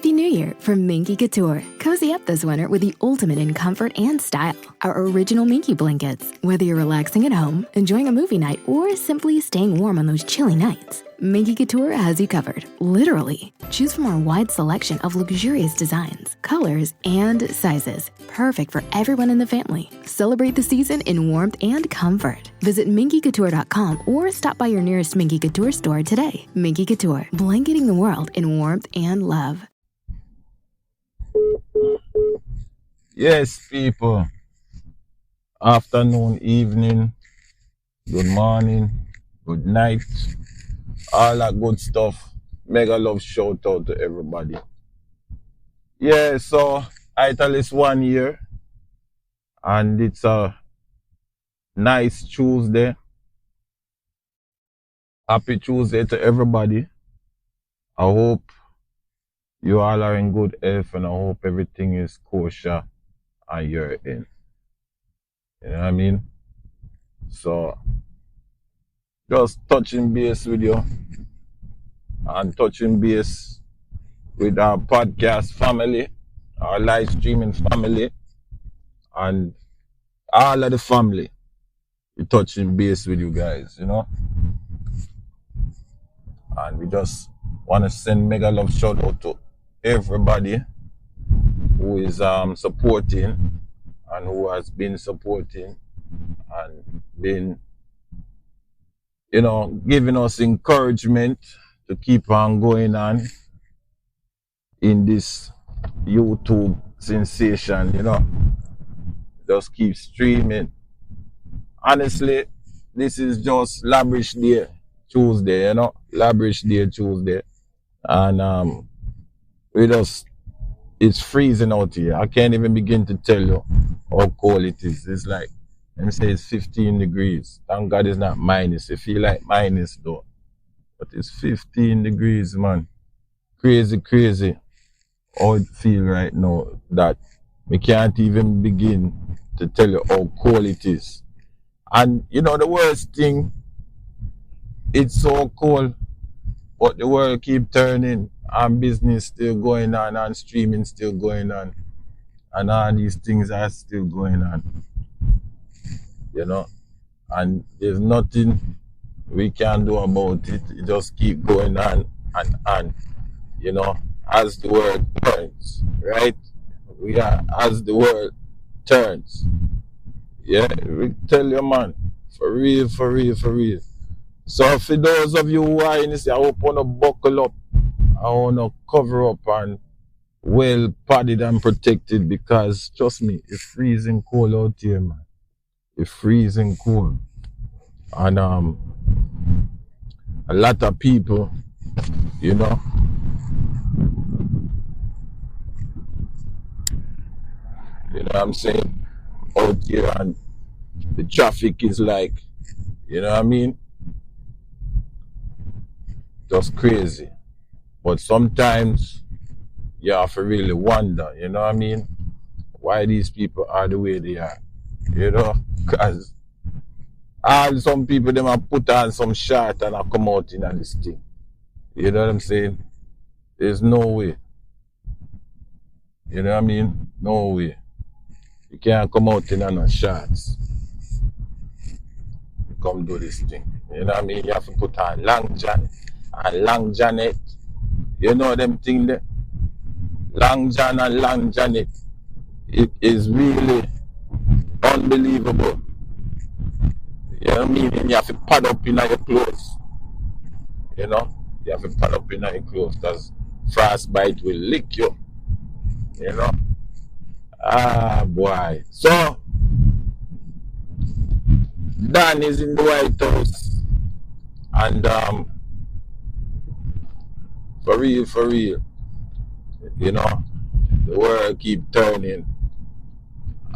Happy New Year from Minky Couture. Cozy up this winter with the ultimate in comfort and style. Our original Minky blankets. Whether you're relaxing at home, enjoying a movie night, or simply staying warm on those chilly nights, Minky Couture has you covered, literally. Choose from our wide selection of luxurious designs, colors, and sizes. Perfect for everyone in the family. Celebrate the season in warmth and comfort. Visit minkycouture.com or stop by your nearest Minky Couture store today. Minky Couture, blanketing the world in warmth and love. Yes, people. Afternoon, evening, good morning, good night, all that good stuff. Mega love shout out to everybody. Yeah, so I tell it's 1 year and it's a nice Tuesday. Happy Tuesday to everybody. I hope you all are in good health and I hope everything is kosher on your end. You know what I mean? So, just touching base with you and touching base with our podcast family, our live streaming family, and all of the family. We're touching base with you guys, you know? And we just want to send mega love shout out to everybody who is supporting and who has been supporting and been, you know, giving us encouragement to keep on going on in this YouTube sensation, you know. Just keep streaming. Honestly, this is just Lavish Day Tuesday, you know, Lavish Day Tuesday. And we just, it's freezing out here. I can't even begin to tell you how cold it is. It's like, let me say it's 15 degrees. Thank God it's not minus. It feel like minus though. But it's 15 degrees, man. Crazy, crazy how it feel right now that we can't even begin to tell you how cold it is. And you know the worst thing, it's so cold, but the world keep turning and business still going on and streaming still going on. And all these things are still going on. You know? And there's nothing we can do about it. It just keep going on and on. You know, as the world turns, right? We are as the world turns. Yeah, we tell you, man, for real, for real, for real. So for those of you who are in this, I hope you want to buckle up. I want to cover up and well padded and protected because, trust me, it's freezing cold out here, man. It's freezing cold. And a lot of people, you know, what I'm saying, out here and the traffic is like, you know what I mean? Just crazy. But sometimes you have to really wonder, you know what I mean? Why these people are the way they are. You know? Because some people, them have put on some shirt and have come out in this thing. You know what I'm saying? There's no way. You know what I mean? No way. You can't come out in no shorts. You come do this thing. You know what I mean? You have to put on long john and long janet. You know them thing there? Long John and Long Janet. It is really unbelievable. You know what I mean? And you have to pad up in your clothes. You know? You have to pad up in your clothes because frostbite will lick you. You know? Ah, boy. So, Dan is in the White House. And, for real, you know, the world keep turning.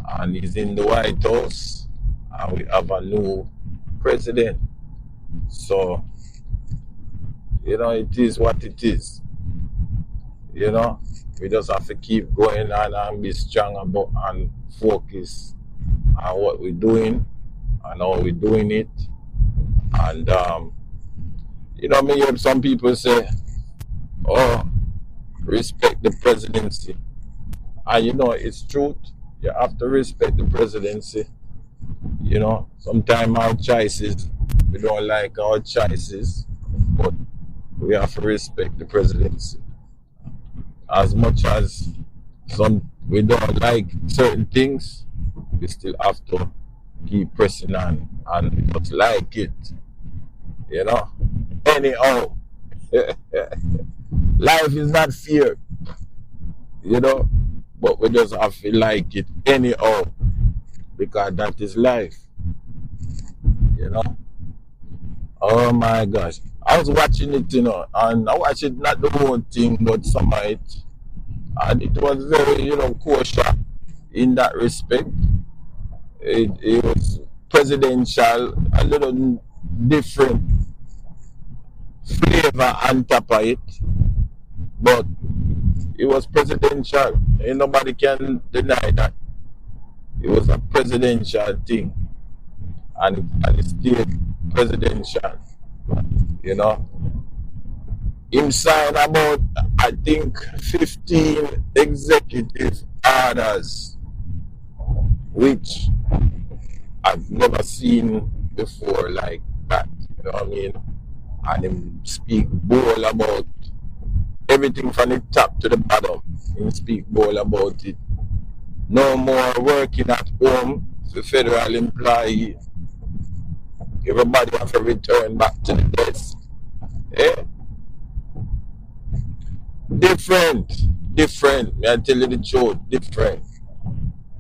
And he's in the White House. And we have a new president. So, you know, it is what it is. You know, we just have to keep going on and be strong about and focus on what we're doing and how we're doing it. And, you know, me hear some people say, oh, respect the presidency. And you know, it's truth. You have to respect the presidency. You know, sometimes our choices, we don't like our choices, but we have to respect the presidency. As much as we don't like certain things, we still have to keep pressing on and just like it. You know? Anyhow, life is not fair. You know? But we just have to like it anyhow. Because that is life. You know? Oh my gosh. I was watching it, you know, and I watched it not the whole thing, but some of it. And it was very, you know, kosher in that respect. It was presidential, a little different flavor on top of it. But it was presidential. And nobody can deny that. It was a presidential thing. And it stayed presidential. You know? Him signed about, I think, 15 executive orders, which I've never seen before like that. You know what I mean? And him speak bold about everything from the top to the bottom. Him speak bold about it. No more working at home for federal employee. Everybody have to return back to the desk. Eh? Different. May I tell you the truth? Different.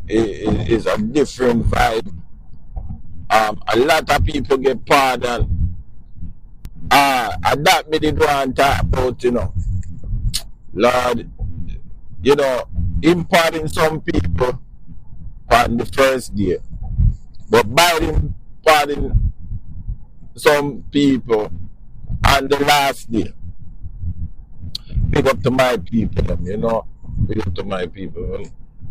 It is a different vibe. A lot of people get pardoned. And that me did want to talk about, you know. Lord, you know, imparting some people on the first day. But Biden pardon some people on the last day. Big up to my people, you know. Big up to my people.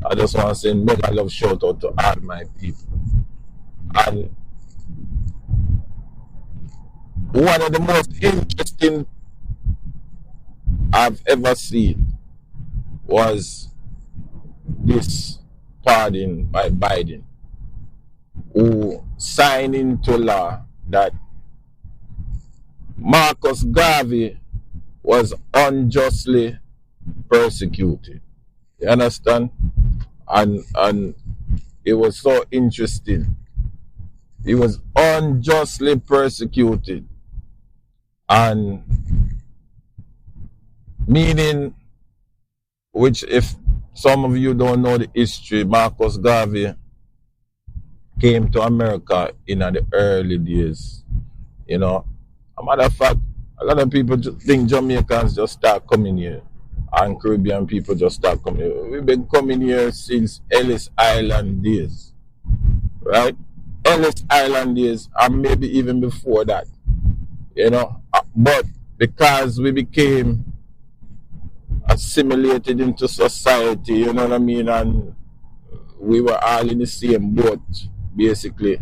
I just want to send mega love shout out to all my people. And one of the most interesting I've ever seen was this pardon by Biden, who signed into law that Marcus Garvey was unjustly persecuted. You understand? And it was so interesting. He was unjustly persecuted. And meaning, which if some of you don't know the history, Marcus Garvey came to America in the early days. You know, a matter of fact, a lot of people think Jamaicans just start coming here and Caribbean people just start coming here. We've been coming here since Ellis Island days, right? Ellis Island days, and maybe even before that, you know. But because we became assimilated into society, you know what I mean, and we were all in the same boat, basically.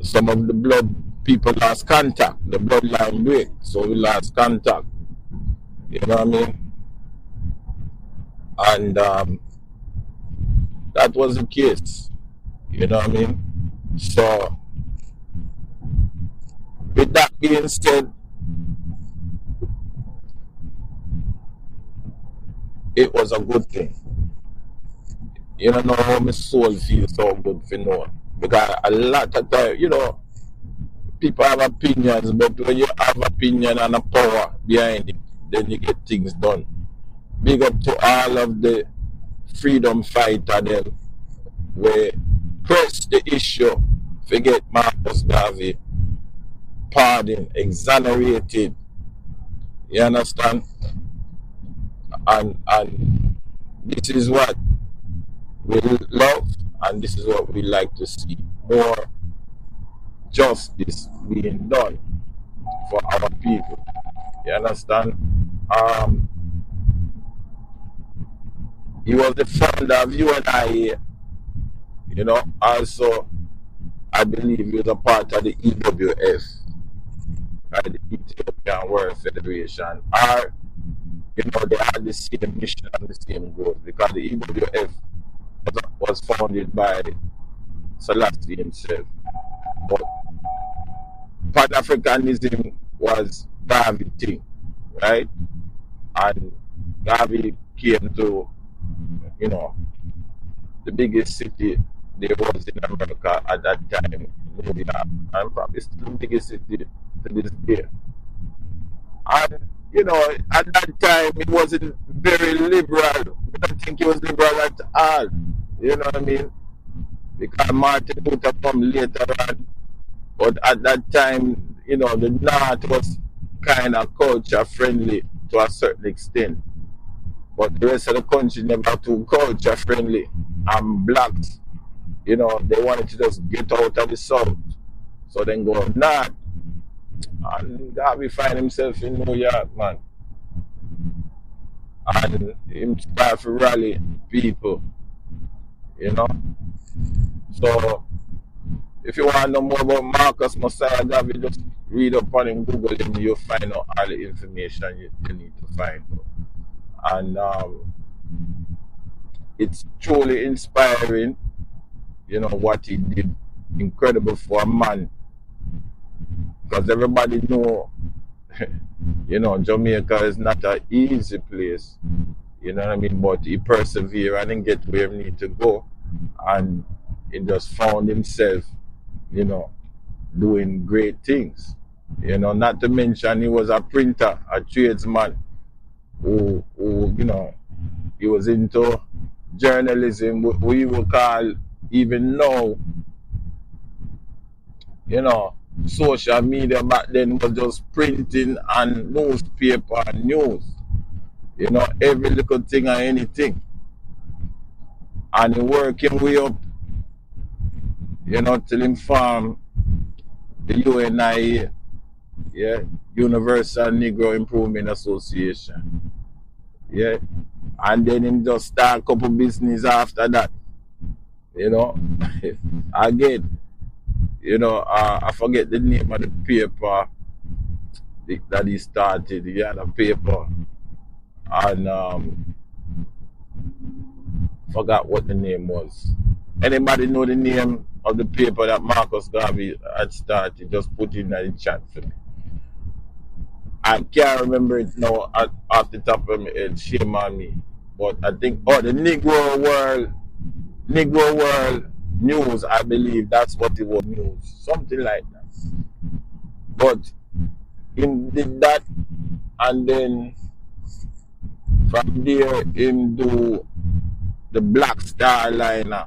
Some of the blood people lost contact, the bloodline break, so we lost contact, you know what I mean? And that was the case, you know what I mean? So, with that being said, it was a good thing. You don't know how my soul feels so good for no. Because a lot of time, you know, people have opinions, but when you have opinion and a power behind it, then you get things done. Big up to all of the freedom fighter them, where press the issue, forget Marcus Garvey, pardon, exonerated. You understand? And this is what we love, and this is what we like to see. More justice being done for our people. You understand? He was the founder of UNIA. You know, also I believe he was a part of the EWF, right? The Ethiopian World Federation, or they had the same mission and the same goals because the EWF was founded by Selassie himself. But Pan-Africanism was Garvey thing, right? And Garvey came to, the biggest city there was in America at that time, New York, and probably still the biggest city to this day. And, at that time it wasn't very liberal. I don't think it was liberal at all. You know what I mean? Because Martin Luther come later on. But at that time, the North was kind of culture friendly to a certain extent. But the rest of the country never too culture friendly. And blacks, they wanted to just get out of the South. So then go North. And Garvey find himself in New York, man. And him start to rally people, So if you want to know more about Marcus Mosiah Garvey, just read up on him, Google him, you'll find out all the information you need to find out. And it's truly inspiring, what he did. Incredible for a man. Because everybody know, Jamaica is not an easy place. You know what I mean? But he persevered and then get where he need to go. And he just found himself, doing great things. Not to mention he was a printer, a tradesman who he was into journalism, we will call even now, social media back then was just printing and newspaper and news. Every little thing and anything. And he working way up, till him form the UNIA, Universal Negro Improvement Association. And then him just start a couple business after that. Again, I forget the name of the paper that he started. He had a paper and forgot what the name was. Anybody know the name of the paper that Marcus Garvey had started? Just put it in the chat for me. I can't remember it now off the top of my head, shame on me. But I think, the Negro World News, I believe that's what it was, news. Something like that. But him did that, and then from there him do the Black Star Liner.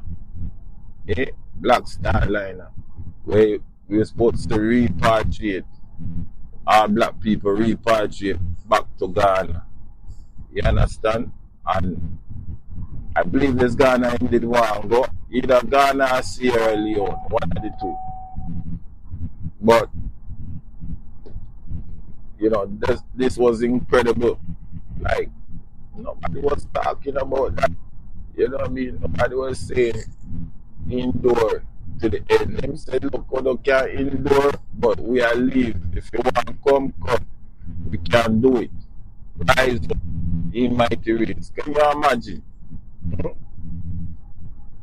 Black Star Liner. Where we were supposed to repatriate. All black people repatriate back to Ghana. You understand? And I believe this Ghana did one go. Either Ghana or Sierra Leone. One of the two. But this was incredible. Like, nobody was talking about that. You know what I mean? Nobody was saying indoor to the end. Them said, look, we can't indoor, but we are leave. If you want to come. We can do it. Rise up in mighty race. Can you imagine?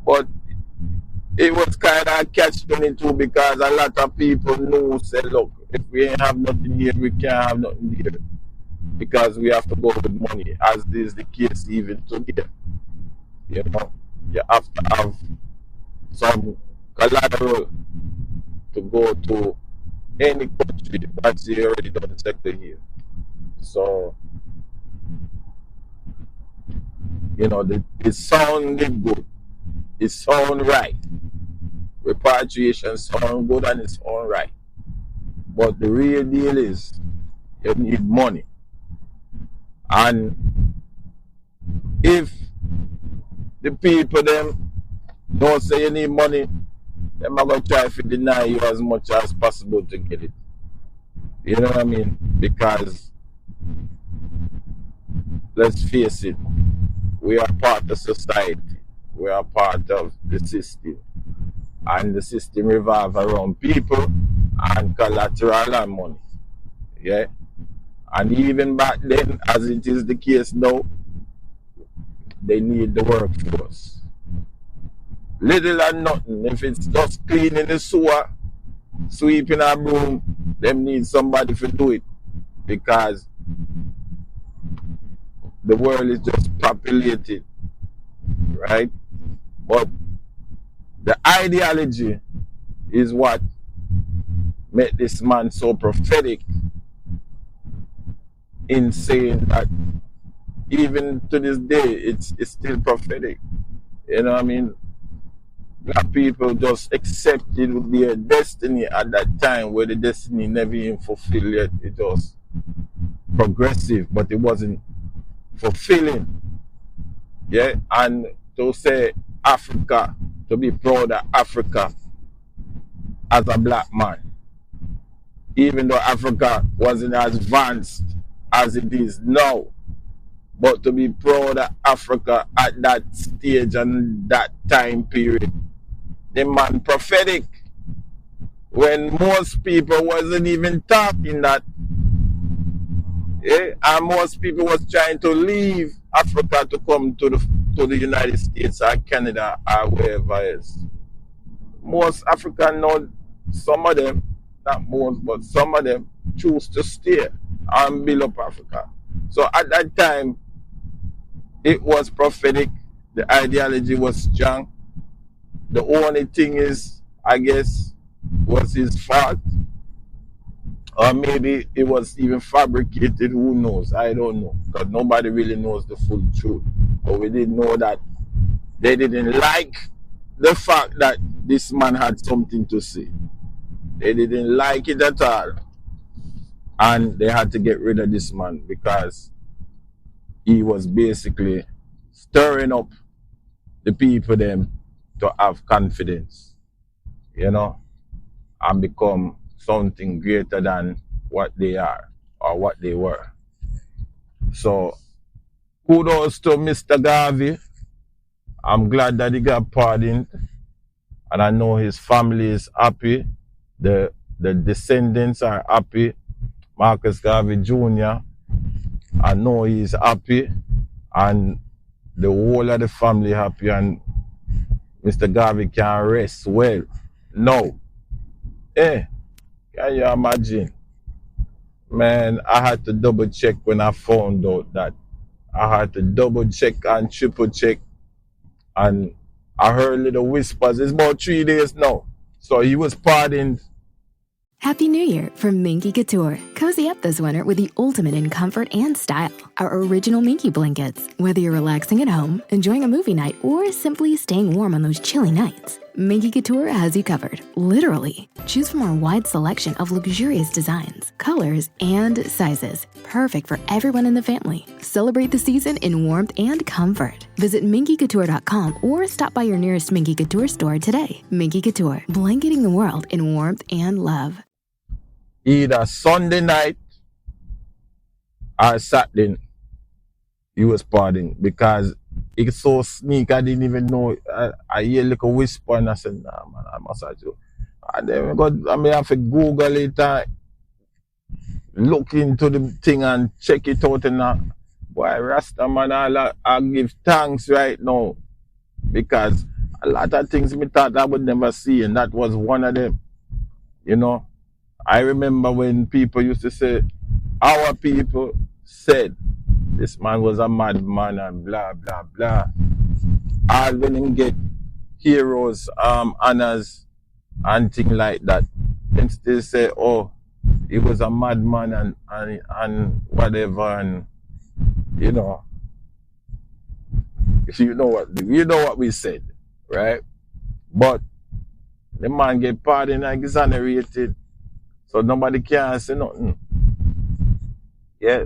But it was kind of catch-22 because a lot of people know, say, look, if we ain't have nothing here, we can't have nothing here. Because we have to go with money, as is the case even today. You have to have some collateral to go to any country once you already done the sector here. So, it sounded good. It sound right. Repatriation sound good and it's all right. But the real deal is you need money. And if the people them don't say you need money, them are going to try to deny you as much as possible to get it. You know what I mean? Because let's face it, we are part of society. We are part of the system. And the system revolves around people and collateral and money. Yeah? And even back then, as it is the case now, they need the workforce. Little and nothing. If it's just cleaning the sewer, sweeping a broom, them need somebody to do it. Because the world is just populated, right? But the ideology is what made this man so prophetic in saying that even to this day, it's still prophetic. You know what I mean? Black people just accepted their destiny at that time, where the destiny never even fulfilled yet. It was progressive, but it wasn't fulfilling. Yeah, and to say Africa, to be proud of Africa as a black man, even though Africa wasn't as advanced as it is now, but to be proud of Africa at that stage and that time period. The man prophetic, when most people wasn't even talking that, and most people was trying to leave Africa to come to the United States or Canada or wherever else. Most Africans know, some of them, not most, but some of them choose to stay and build up Africa. So at that time, it was prophetic. The ideology was strong. The only thing is, I guess, was his fault. Or maybe it was even fabricated. Who knows? I don't know. Because nobody really knows the full truth. But we did know that they didn't like the fact that this man had something to say. They didn't like it at all. And they had to get rid of this man because he was basically stirring up the people them to have confidence, you know, and become something greater than what they are or what they were. So kudos to Mr. Garvey. I'm glad that he got pardoned, and I know his family is happy. The descendants are happy. Marcus Garvey Jr., I know he's happy, and the whole of the family happy, and Mr. Garvey can rest well. No. Can you imagine? Man, I had to double check when I found out that. I had to double check and triple check, and I heard little whispers. It's about 3 days now. So he was pardoned. Happy New Year from Minky Couture. Cozy up this winter with the ultimate in comfort and style. Our original Minky blankets. Whether you're relaxing at home, enjoying a movie night, or simply staying warm on those chilly nights, Minky Couture has you covered, literally. Choose from our wide selection of luxurious designs, colors, and sizes. Perfect for everyone in the family. Celebrate the season in warmth and comfort. Visit minkycouture.com or stop by your nearest Minky Couture store today. Minky Couture, blanketing the world in warmth and love. Either Sunday night or Saturday, he was pardoned because it's so sneaky. I didn't even know. I hear like a whisper and I said, nah, man, I must have to. And then I may have to Google it and look into the thing and check it out. And boy, Rasta man, I give thanks right now, because a lot of things me thought I would never see, and that was one of them. You know, I remember when people used to say, our people said this man was a madman and blah, blah, blah. All when him get heroes, honors and things like that, them still say, oh, he was a madman and whatever, and you know what we said, right? But the man get pardoned and exonerated, so nobody can say nothing. Yeah,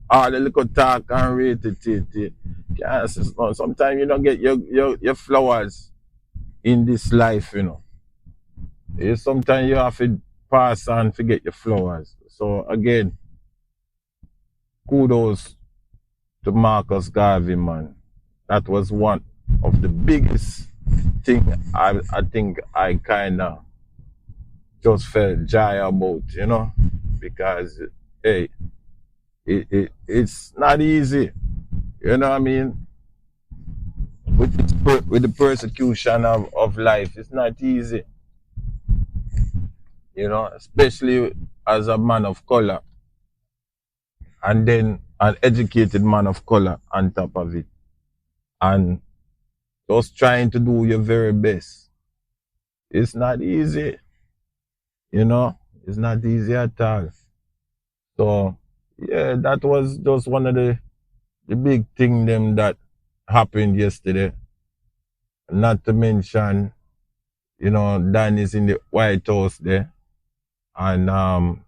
all the little talk and rate it. Can't say nothing. Sometimes you don't get your flowers in this life, you know. Sometimes you have to pass and forget your flowers. So again, kudos to Marcus Garvey, man. That was one of the biggest thing I think I kind of just felt joy about, you know, because hey, It's not easy. You know what I mean? With the persecution of life, it's not easy. You know, especially as a man of color, and then an educated man of color on top of it, and just trying to do your very best. It's not easy. You know, it's not easy at all. So yeah, that was just one of the big thing them that happened yesterday. Not to mention, you know, Dan is in the White House there, and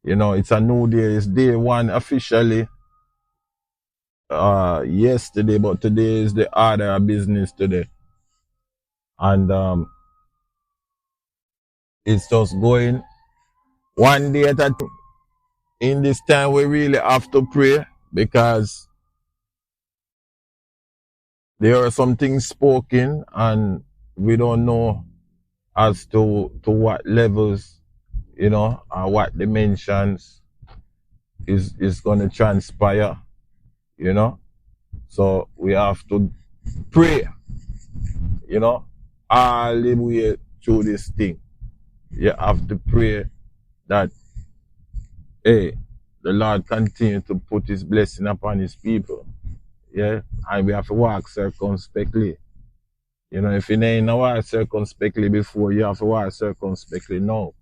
you know, it's a new day. It's day one officially yesterday, but today is the order of business today, and it's just going one day at a time. In this time, we really have to pray because there are some things spoken, and we don't know as to what levels, you know, or what dimensions is going to transpire, you know. So we have to pray, you know, all the way through this thing. You have to pray that, hey, the Lord continue to put his blessing upon his people. Yeah, and we have to walk circumspectly. You know, if you ain't walk circumspectly before, you have to walk circumspectly now.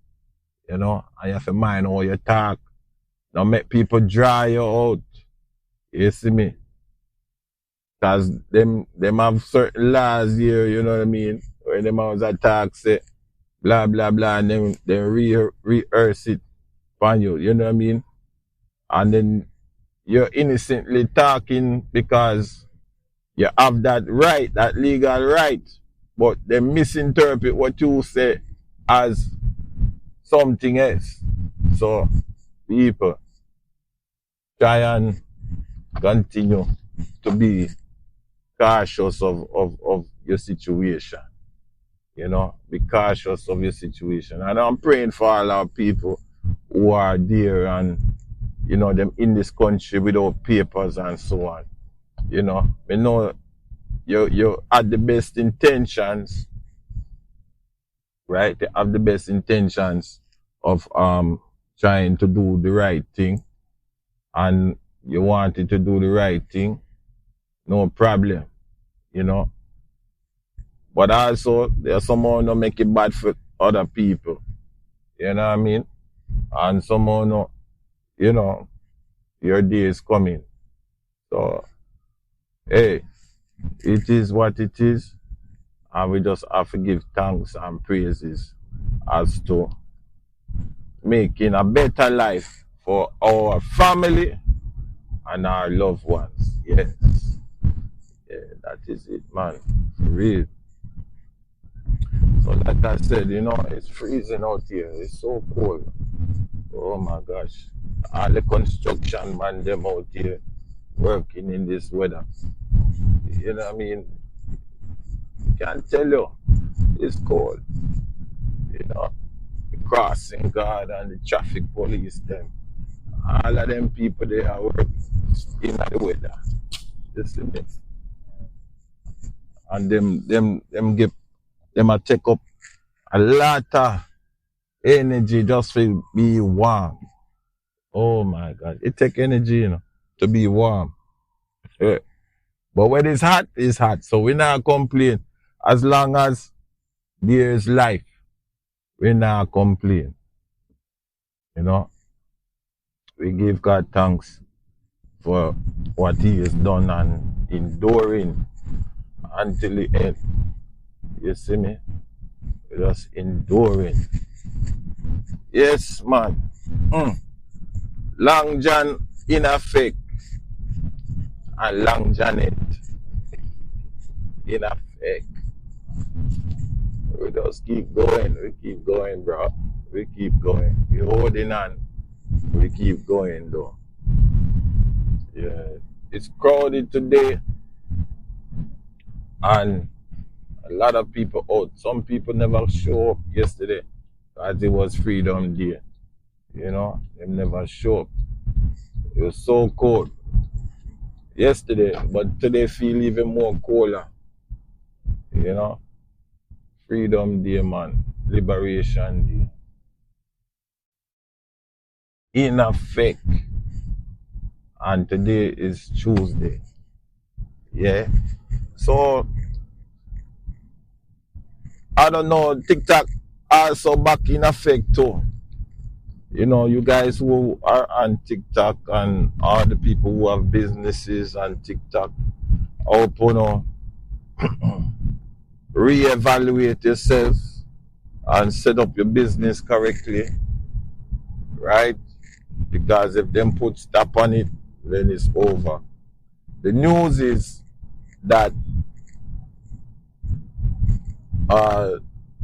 You know, and you have to mind how you talk. Don't make people dry you out. You see me? Because them have certain laws here, you know what I mean? Where them always attack, say, blah, blah, blah, and then they rehearse it upon you, you know what I mean? And then you're innocently talking because you have that right, that legal right, but they misinterpret what you say as something else. So, people, try and continue to be cautious of your situation. You know, be cautious of your situation. And I'm praying for all our people who are there and, you know, them in this country without papers and so on. You know, we know you had the best intentions, right? They have the best intentions of trying to do the right thing, and you wanted to do the right thing, no problem, you know. But also, there's somehow no make it bad for other people, you know what I mean? And somehow no, you know, your day is coming. So, hey, it is what it is, and we just have to give thanks and praises as to making a better life for our family and our loved ones. Yes. Yeah, that is it, man. For real. So like I said, you know, it's freezing out here. It's so cold. Oh my gosh. All the construction man them out here working in this weather. You know what I mean? Can't tell you. It's cold. You know. The crossing guard and the traffic police them. All of them people they are working in the weather. Listen me. And them take up a lot of energy just to be warm. Oh my God. It take energy, you know, to be warm. Yeah. But when it's hot, it's hot. So we not complain. As long as there's life, we not complain. You know? We give God thanks for what he has done and enduring until the end. You see me? We're just enduring. Yes, man. Long John in effect and Long Janet in effect. We just keep going. We keep going, bro. We keep going. We holding on. We keep going, though. Yeah. It's crowded today. And a lot of people out. Some people never show up yesterday because it was Freedom Day. You know, they never show up. It was so cold yesterday, but today feel even more colder. You know, Freedom Day, man, Liberation Day. In effect, and today is Tuesday. Yeah. So I don't know. TikTok also back in effect too. You know, you guys who are on TikTok and all the people who have businesses on TikTok, I hope you know reevaluate yourself and set up your business correctly, right? Because if them put stop on it, then it's over. The news is that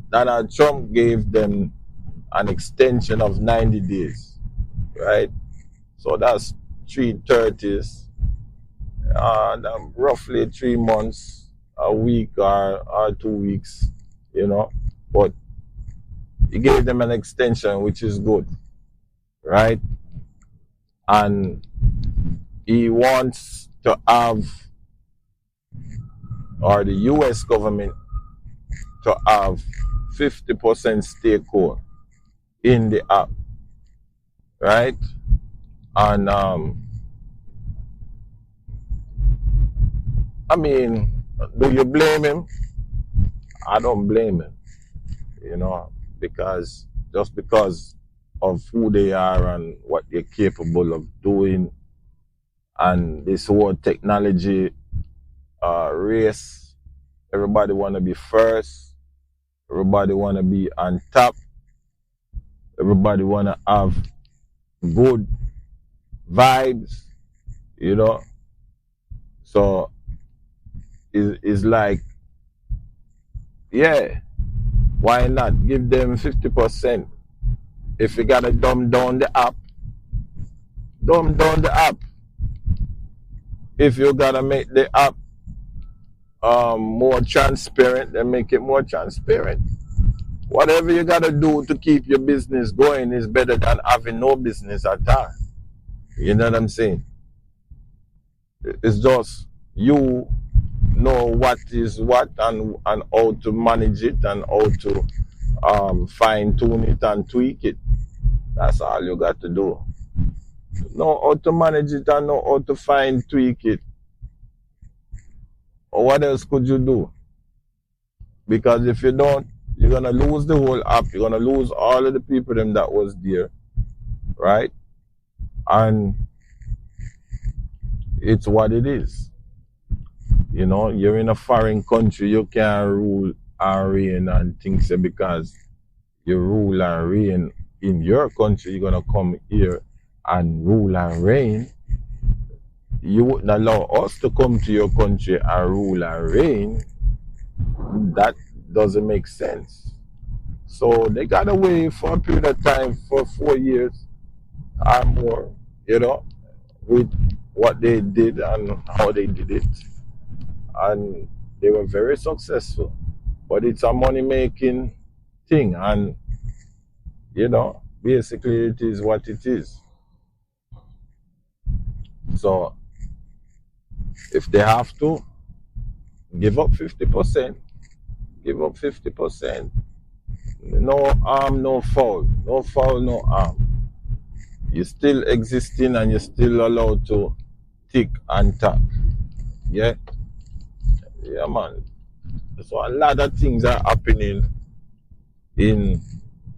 Donald Trump gave them an extension of 90 days, right? So that's 330s, roughly 3 months, a week or 2 weeks, you know. But he gave them an extension, which is good, right? And he wants to have, or the US government to have 50% stakehold in the app, right? And I mean, do you blame him? I don't blame him, you know, because just because of who they are and what they're capable of doing, and this whole technology race, everybody want to be first, everybody want to be on top, everybody want to have good vibes, you know. So it's like, yeah, why not give them 50%? If you gotta dumb down the app, dumb down the app. If you gotta make the app more transparent, then make it more transparent. Whatever you gotta do to keep your business going is better than having no business at all. You know what I'm saying? It's just you know what is what, and how to manage it, and how to fine tune it and tweak it. That's all you got to do. Know how to manage it and know how to fine tweak it. Or what else could you do? Because if you don't, you're gonna lose the whole app. You're gonna lose all of the people them that was there, right? And it's what it is. You know, you're in a foreign country, you can't rule and reign and things, because you rule and reign in your country, you're gonna come here and rule and reign. You wouldn't allow us to come to your country and rule and reign. That doesn't make sense. So they got away for a period of time, for 4 years or more, you know, with what they did and how they did it. And they were very successful. But it's a money-making thing, and, you know, basically it is what it is. So if they have to, give up 50%. Give up 50%. No harm, no foul. No foul, no harm. You're still existing and you're still allowed to tick and tack. Yeah? Yeah, man. So a lot of things are happening in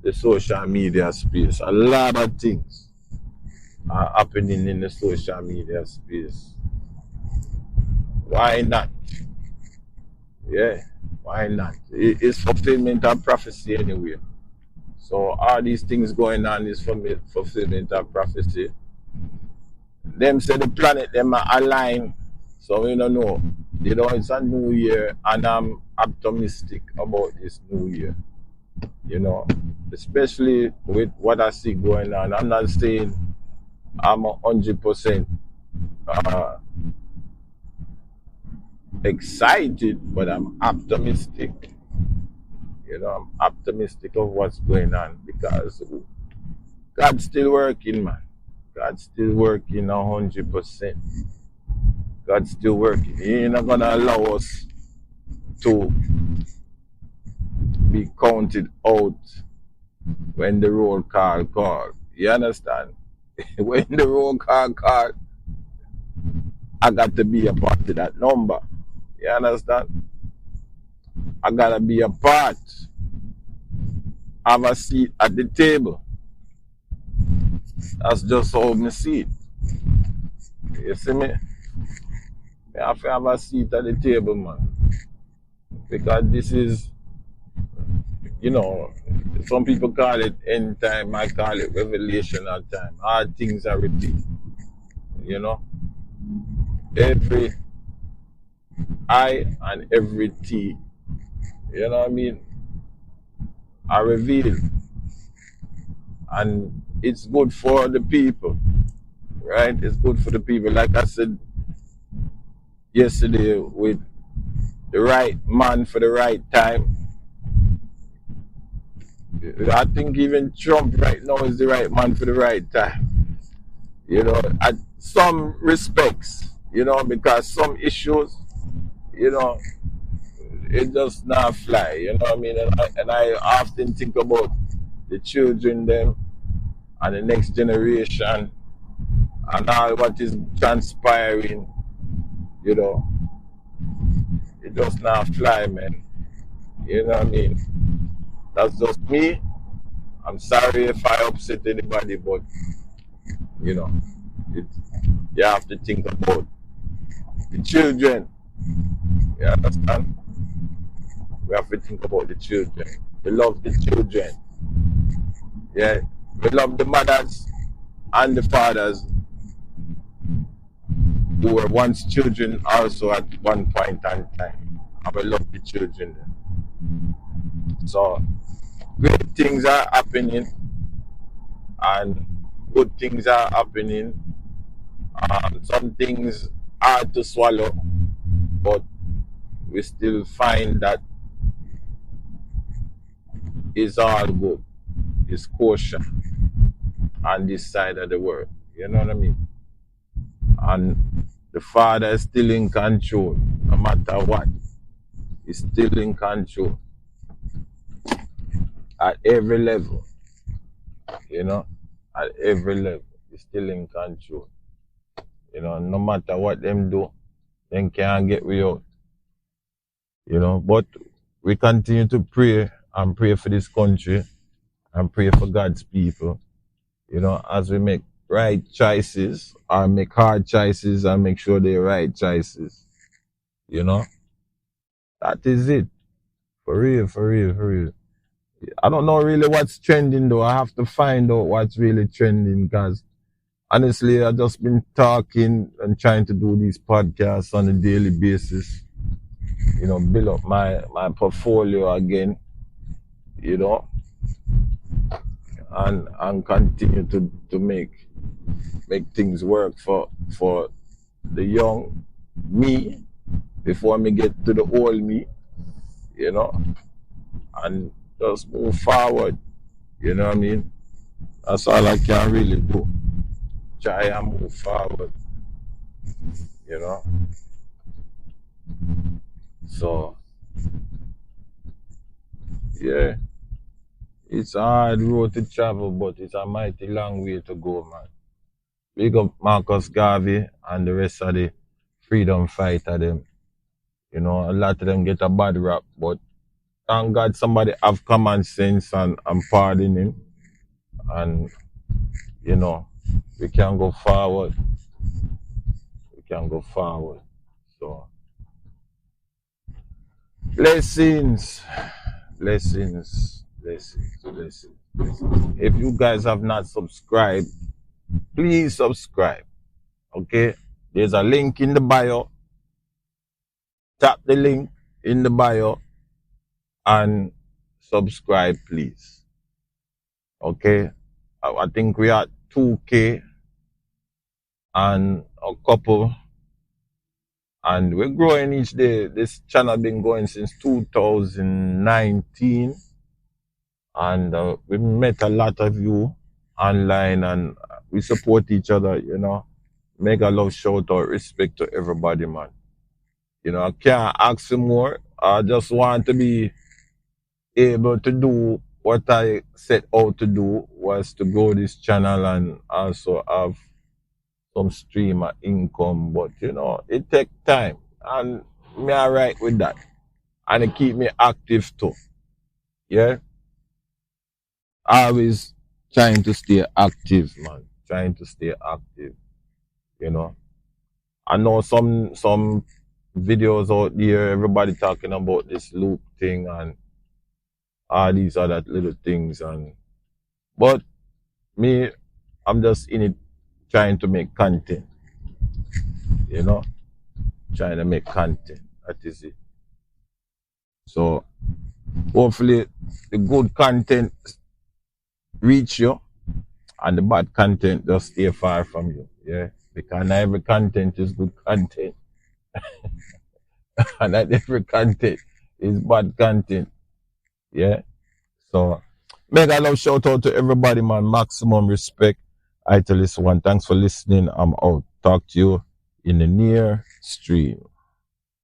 the social media space. A lot of things are happening in the social media space. Why not? Yeah, why not? It's fulfillment of prophecy anyway. So all these things going on is fulfillment of prophecy. Them say the planet them are aligned, so we don't know. You know, it's a new year, and I'm optimistic about this new year. You know, especially with what I see going on. I'm not saying I'm 100% excited, but I'm optimistic. You know, I'm optimistic of what's going on, because God's still working, man. God's still working 100%. God's still working. He ain't not gonna allow us to be counted out when the roll call. You understand? When the roll call, I got to be a part of that number. You understand? I gotta be a part. Have a seat at the table. That's just how I see it. You see me? I have to have a seat at the table, man. Because this is, you know, some people call it end time, I call it revelational time. All things are revealed. You know? Every I and every T, you know what I mean, are revealed. And it's good for the people, right? It's good for the people. Like I said yesterday, with the right man for the right time. I think even Trump right now is the right man for the right time. You know, at some respects, you know, because some issues, you know, it does not fly, you know what I mean? And I often think about the children them and the next generation and all what is transpiring, you know. It does not fly, man. You know what I mean? That's just me. I'm sorry if I upset anybody, but, you know, you have to think about the children. You understand? We have to think about the children. We love the children. Yeah. We love the mothers and the fathers who were once children also at one point in time. And we love the children. So, great things are happening and good things are happening. Some things hard to swallow, but we still find that it's all good. It's kosher on this side of the world. You know what I mean? And the Father is still in control, no matter what. He's still in control at every level. You know, at every level, he's still in control. You know, no matter what them do, them can't get we out. You know, but we continue to pray and pray for this country and pray for God's people. You know, as we make right choices or make hard choices and make sure they're right choices. You know, that is it. For real, for real, for real. I don't know really what's trending though. I have to find out what's really trending because honestly, I've just been talking and trying to do these podcasts on a daily basis. You know, build up my portfolio again, you know, and continue to make things work for the young me before me get to the old me, you know, and just move forward, you know what I mean? That's all I can really do. Try and move forward, you know. So, yeah, it's a hard road to travel, but it's a mighty long way to go, man. Big up Marcus Garvey and the rest of the freedom fighter them. You know, a lot of them get a bad rap, but thank God somebody have common sense and pardon him. And, you know, we can go forward. We can go forward. So, blessings. Blessings. Blessings. Blessings. Blessings. If you guys have not subscribed, please subscribe. Okay? There's a link in the bio. Tap the link in the bio and subscribe, please. Okay? I think we are 2K and a couple. And we're growing each day. This channel been going since 2019. And we met a lot of you online and We support each other, Mega love, shout out, respect to everybody, man. I can't ask for more. I just want to be able to do what I set out to do, was to grow this channel and also have some stream of income. But it take time, and me alright with that, and it keep me active too. Yeah, always trying to stay active, man. Trying to stay active. I know some videos out there, everybody talking about this loop thing and all these other little things, but me, I'm just in it trying to make content, trying to make content. That is it. So hopefully the good content reach you and the bad content just stay far from you. Yeah. Because not every content is good content. And not every content is bad content. Yeah. So mega love, shout out to everybody, man. Maximum respect. I tell this one. Thanks for listening. I'm out. Talk to you in the near stream.